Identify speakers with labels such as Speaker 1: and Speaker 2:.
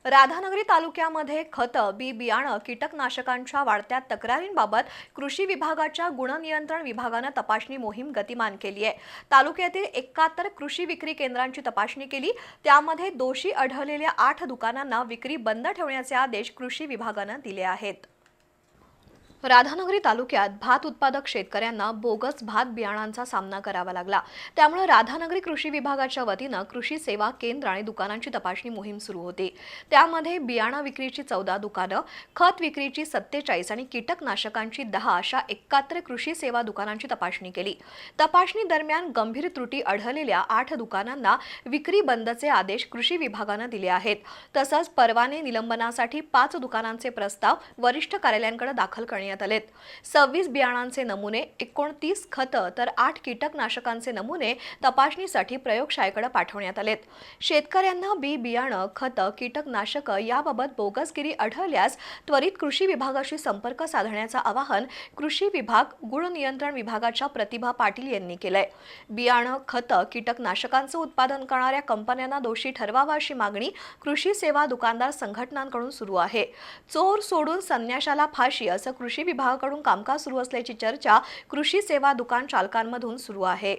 Speaker 1: राधानगरी तालुक्यामध्ये खतं, बियाणं, कीटकनाशकांच्या वाढत्या तक्रारींबाबत कृषी विभागाच्या गुणनियंत्रण विभागानं तपासणी मोहीम गतिमान केली आहे। तालुक्यातील 71 कृषी विक्री केंद्रांची तपासणी केली। त्यामध्ये दोषी आढळलेल्या 8 दुकानांना विक्री बंद ठेवण्याचे आदेश कृषी विभागानं दिले आहेत। राधानगरी तालुक्यात भात उत्पादक शेतकऱ्यांना बोगस भात बियाणांचा सामना करावा लागला। त्यामुळे राधानगरी कृषी विभागाच्या वतीनं कृषी सेवा केंद्र आणि दुकानांची तपासणी मोहीम सुरू होती। त्यामध्ये बियाणं विक्रीची 14 दुकानं, खत विक्रीची 47 आणि कीटकनाशकांची 10 अशा 71 कृषी सेवा दुकानांची तपासणी केली। तपासणी दरम्यान गंभीर त्रुटी आढळलेल्या 8 दुकानांना विक्री बंदचे आदेश कृषी विभागानं दिले आहेत। तसंच परवाने निलंबनासाठी 5 दुकानांचे प्रस्ताव वरिष्ठ कार्यालयांकडे दाखल करण्यात आलेत। 26 बियाणांचे नमुने, 29 खतं तर 8 कीटकनाशकांचे नमुने तपासणीसाठी प्रयोगशाळेकडे पाठवण्यात आलेत। शेतकऱ्यांना बियाणं, खतं, कीटकनाशक याबाबत बोगसगिरी आढळल्यास त्वरित कृषी विभागाशी संपर्क साधण्याचं आवाहन कृषी विभाग गुण नियंत्रण विभागाच्या प्रतिभा पाटील यांनी केलंय। बियाणं, खतं, कीटकनाशकांचं उत्पादन करणाऱ्या कंपन्यांना दोषी ठरवावा अशी मागणी कृषी सेवा दुकानदार संघटनांकडून सुरू आहे। चोर सोडून संन्याशाला फाशी असं कृषी विभागाकडून कामकाज सुरू असल्याची चर्चा कृषी सेवा दुकान चालकांमधून सुरू आहे।